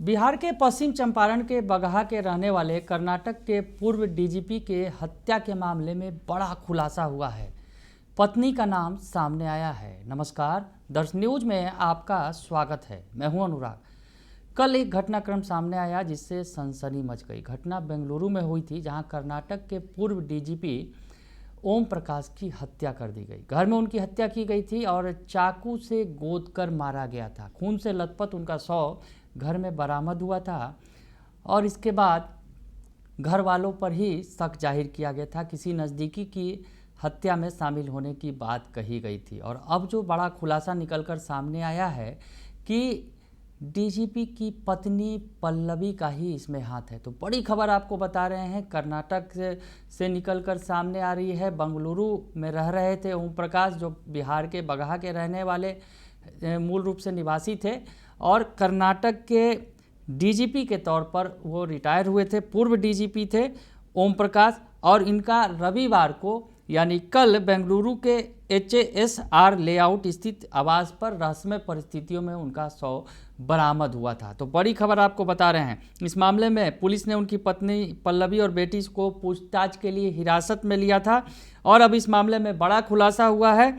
बिहार के पश्चिम चंपारण के बगहा के रहने वाले कर्नाटक के पूर्व डीजीपी के हत्या के मामले में बड़ा खुलासा हुआ है। पत्नी का नाम सामने आया है। नमस्कार, दर्श न्यूज में आपका स्वागत है। मैं हूं अनुराग। कल एक घटनाक्रम सामने आया जिससे सनसनी मच गई। घटना बेंगलुरु में हुई थी, जहां कर्नाटक के पूर्व डीजीपी ओम प्रकाश की हत्या कर दी गई। घर में उनकी हत्या की गई थी और चाकू से गोद कर मारा गया था। खून से लथपथ उनका शव घर में बरामद हुआ था और इसके बाद घर वालों पर ही शक जाहिर किया गया था। किसी नज़दीकी की हत्या में शामिल होने की बात कही गई थी। और अब जो बड़ा खुलासा निकलकर सामने आया है कि डीजीपी की पत्नी पल्लवी का ही इसमें हाथ है। तो बड़ी खबर आपको बता रहे हैं, कर्नाटक से निकलकर सामने आ रही है। बेंगलुरु में रह रहे थे ओम प्रकाश, जो बिहार के बगहा के रहने वाले मूल रूप से निवासी थे और कर्नाटक के डीजीपी के तौर पर वो रिटायर हुए थे। पूर्व डीजीपी थे ओम प्रकाश और इनका रविवार को यानी कल बेंगलुरु के HASR लेआउट स्थित आवास पर रहस्यमय परिस्थितियों में उनका शव बरामद हुआ था। तो बड़ी खबर आपको बता रहे हैं। इस मामले में पुलिस ने उनकी पत्नी पल्लवी और बेटी को पूछताछ के लिए हिरासत में लिया था और अब इस मामले में बड़ा खुलासा हुआ है।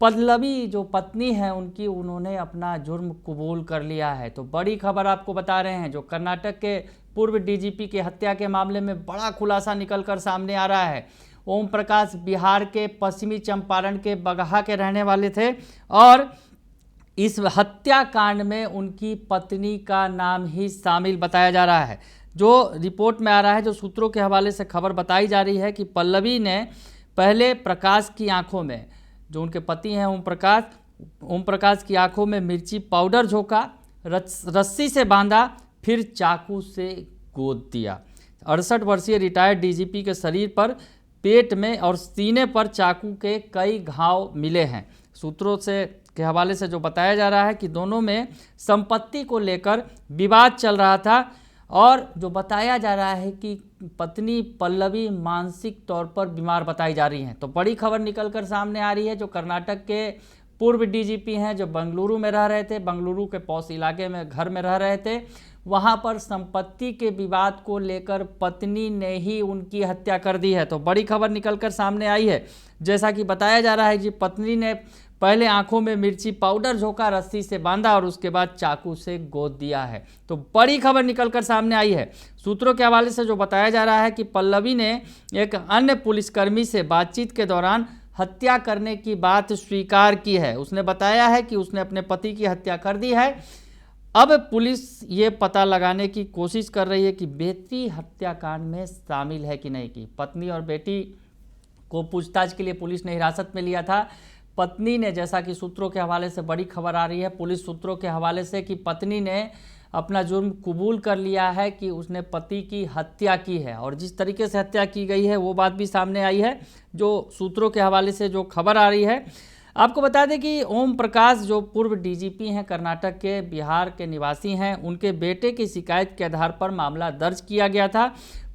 पल्लवी जो पत्नी है उनकी, उन्होंने अपना जुर्म कबूल कर लिया है। तो बड़ी खबर आपको बता रहे हैं, जो कर्नाटक के पूर्व डीजीपी के हत्या के मामले में बड़ा खुलासा निकलकर सामने आ रहा है। ओम प्रकाश बिहार के पश्चिमी चंपारण के बगहा के रहने वाले थे और इस हत्याकांड में उनकी पत्नी का नाम ही शामिल बताया जा रहा है। जो रिपोर्ट में आ रहा है, जो सूत्रों के हवाले से खबर बताई जा रही है कि पल्लवी ने पहले प्रकाश की आंखों में, जो उनके पति हैं ओम प्रकाश की आंखों में मिर्ची पाउडर झोंका, रस्सी से बांधा, फिर चाकू से गोद दिया। 68 वर्षीय रिटायर्ड डीजीपी के शरीर पर, पेट में और सीने पर चाकू के कई घाव मिले हैं। सूत्रों के हवाले से जो बताया जा रहा है कि दोनों में संपत्ति को लेकर विवाद चल रहा था और जो बताया जा रहा है कि पत्नी पल्लवी मानसिक तौर पर बीमार बताई जा रही हैं। तो बड़ी खबर निकलकर सामने आ रही है। जो कर्नाटक के पूर्व डीजीपी हैं, जो बेंगलुरु में रह रहे थे, बेंगलुरु के पॉश इलाके में घर में रह रहे थे, वहां पर संपत्ति के विवाद को लेकर पत्नी ने ही उनकी हत्या कर दी है। तो बड़ी खबर निकलकर सामने आई है। जैसा कि बताया जा रहा है कि पत्नी ने पहले आंखों में मिर्ची पाउडर झोंका, रस्सी से बांधा और उसके बाद चाकू से गोद दिया है। तो बड़ी खबर निकलकर सामने आई है। सूत्रों के हवाले से जो बताया जा रहा है कि पल्लवी ने एक अन्य पुलिसकर्मी से बातचीत के दौरान हत्या करने की बात स्वीकार की है। उसने बताया है कि उसने अपने पति की हत्या कर दी है। अब पुलिस ये पता लगाने की कोशिश कर रही है कि बेटी हत्याकांड में शामिल है कि नहीं। की पत्नी और बेटी को पूछताछ के लिए पुलिस ने हिरासत में लिया था। पत्नी ने, जैसा कि सूत्रों के हवाले से बड़ी खबर आ रही है, पुलिस सूत्रों के हवाले से, कि पत्नी ने अपना जुर्म कबूल कर लिया है कि उसने पति की हत्या की है और जिस तरीके से हत्या की गई है वो बात भी सामने आई है। जो सूत्रों के हवाले से जो खबर आ रही है, आपको बता दें कि ओम प्रकाश जो पूर्व डीजीपी हैं, कर्नाटक के, बिहार के निवासी हैं, उनके बेटे की शिकायत के आधार पर मामला दर्ज किया गया था।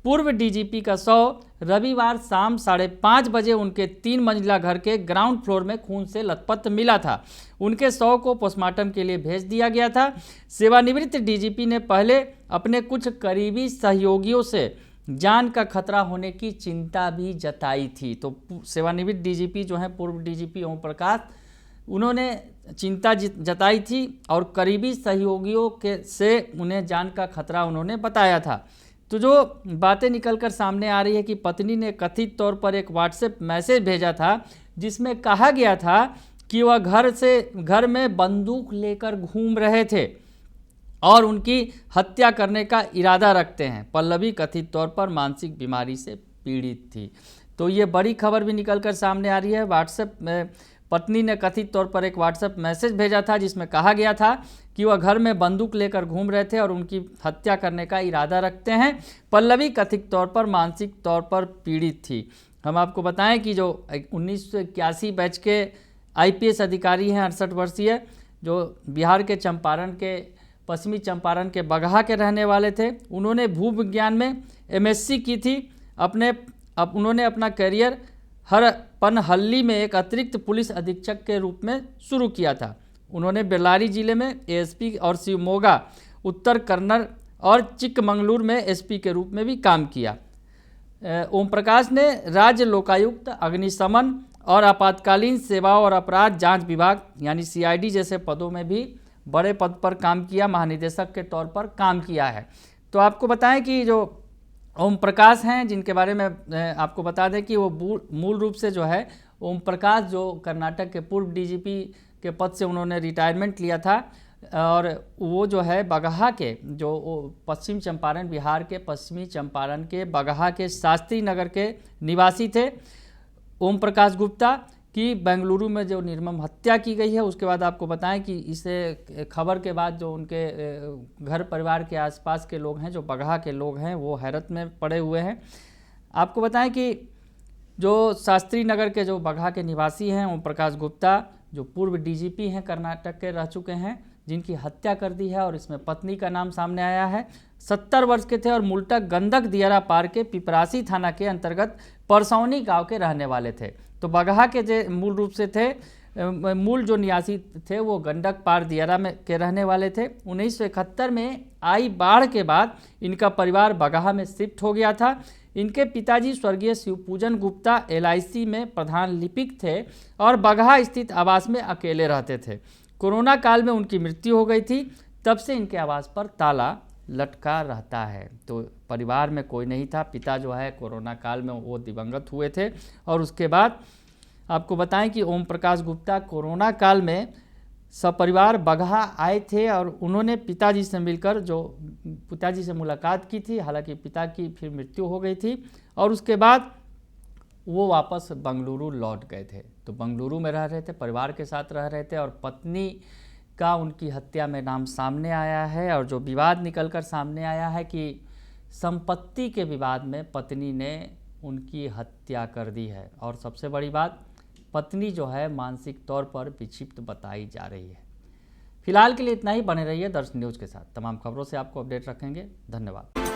पूर्व डीजीपी का शव रविवार शाम 5:30 बजे उनके 3 मंजिला घर के ग्राउंड फ्लोर में खून से लथपथ मिला था। उनके शव को पोस्टमार्टम के लिए भेज दिया गया था। सेवानिवृत्त डीजीपी ने पहले अपने कुछ करीबी सहयोगियों से जान का खतरा होने की चिंता भी जताई थी। तो सेवानिवृत्त डीजीपी जो हैं, पूर्व डीजीपी ओम प्रकाश, उन्होंने चिंता जताई थी और करीबी सहयोगियों से उन्हें जान का खतरा उन्होंने बताया था। तो जो बातें निकलकर सामने आ रही है कि पत्नी ने कथित तौर पर एक व्हाट्सएप मैसेज भेजा था जिसमें कहा गया था कि वह घर में बंदूक लेकर घूम रहे थे और उनकी हत्या करने का इरादा रखते हैं। पल्लवी कथित तौर पर मानसिक बीमारी से पीड़ित थी। तो ये बड़ी खबर भी निकलकर सामने आ रही है। व्हाट्सएप में पत्नी ने कथित तौर पर एक व्हाट्सएप मैसेज भेजा था जिसमें कहा गया था कि वह घर में बंदूक लेकर घूम रहे थे और उनकी हत्या करने का इरादा रखते हैं। पल्लवी कथित तौर पर मानसिक तौर पर पीड़ित थी। हम आपको बताएं कि जो 1981 बैच के IPS अधिकारी हैं, 68 वर्षीय, जो बिहार के चंपारण के, पश्चिमी चंपारण के बगहा के रहने वाले थे, उन्होंने भूविज्ञान में MSc की थी। उन्होंने अपना करियर हरपनहल्ली में एक अतिरिक्त पुलिस अधीक्षक के रूप में शुरू किया था। उन्होंने बेल्लारी जिले में ASP और शिवमोगा उत्तर कन्नड़ और चिकमंगलुरु में एसपी के रूप में भी काम किया। ओम प्रकाश ने राज्य लोकायुक्त, अग्निशमन और आपातकालीन सेवाओं और अपराध जांच विभाग यानी सीआईडी जैसे पदों में भी बड़े पद पर काम किया, महानिदेशक के तौर पर काम किया है। तो आपको बताएं कि जो ओम प्रकाश हैं, जिनके बारे में आपको बता दें कि वो मूल रूप से जो है ओम प्रकाश जो कर्नाटक के पूर्व डीजीपी के पद से उन्होंने रिटायरमेंट लिया था और वो जो है बगहा के जो पश्चिम चंपारण, बिहार के पश्चिमी चंपारण के बगहा के शास्त्री नगर के निवासी थे। ओम प्रकाश गुप्ता की बेंगलुरु में जो निर्मम हत्या की गई है, उसके बाद आपको बताएं कि इसे खबर के बाद जो उनके घर परिवार के आसपास के लोग हैं, जो बगहा के लोग हैं, वो हैरत में पड़े हुए हैं। आपको बताएं कि जो शास्त्री नगर के जो बगहा के निवासी हैं ओम प्रकाश गुप्ता, जो पूर्व डीजीपी हैं कर्नाटक के, रह चुके हैं, जिनकी हत्या कर दी है और इसमें पत्नी का नाम सामने आया है। 70 वर्ष के थे और मुलटक गंडक दियारा पार के पिपरासी थाना के अंतर्गत परसौनी गांव के रहने वाले थे। तो बगहा के जो मूल रूप से थे, मूल जो निवासी थे वो गंडक पार दियारा में के रहने वाले थे। 1971 में आई बाढ़ के बाद इनका परिवार बगहा में शिफ्ट हो गया था। इनके पिताजी स्वर्गीय शिवपूजन गुप्ता LIC में प्रधान लिपिक थे और बगहा स्थित आवास में अकेले रहते थे। कोरोना काल में उनकी मृत्यु हो गई थी, तब से इनके आवास पर ताला लटका रहता है। तो परिवार में कोई नहीं था। पिता जो है कोरोना काल में वो दिवंगत हुए थे और उसके बाद आपको बताएं कि ओम प्रकाश गुप्ता कोरोना काल में सपरिवार बगहा आए थे और उन्होंने पिताजी से मिलकर जो पिताजी से मुलाकात की थी। हालांकि पिता की फिर मृत्यु हो गई थी और उसके बाद वो वापस बंगलुरु लौट गए थे। तो बंगलुरु में रह रहे थे, परिवार के साथ रह रहे थे और पत्नी का उनकी हत्या में नाम सामने आया है। और जो विवाद निकलकर सामने आया है कि संपत्ति के विवाद में पत्नी ने उनकी हत्या कर दी है और सबसे बड़ी बात, पत्नी जो है मानसिक तौर पर विक्षिप्त बताई जा रही है। फिलहाल के लिए इतना ही। बने रहिए दर्शन न्यूज़ के साथ। तमाम खबरों से आपको अपडेट रखेंगे। धन्यवाद।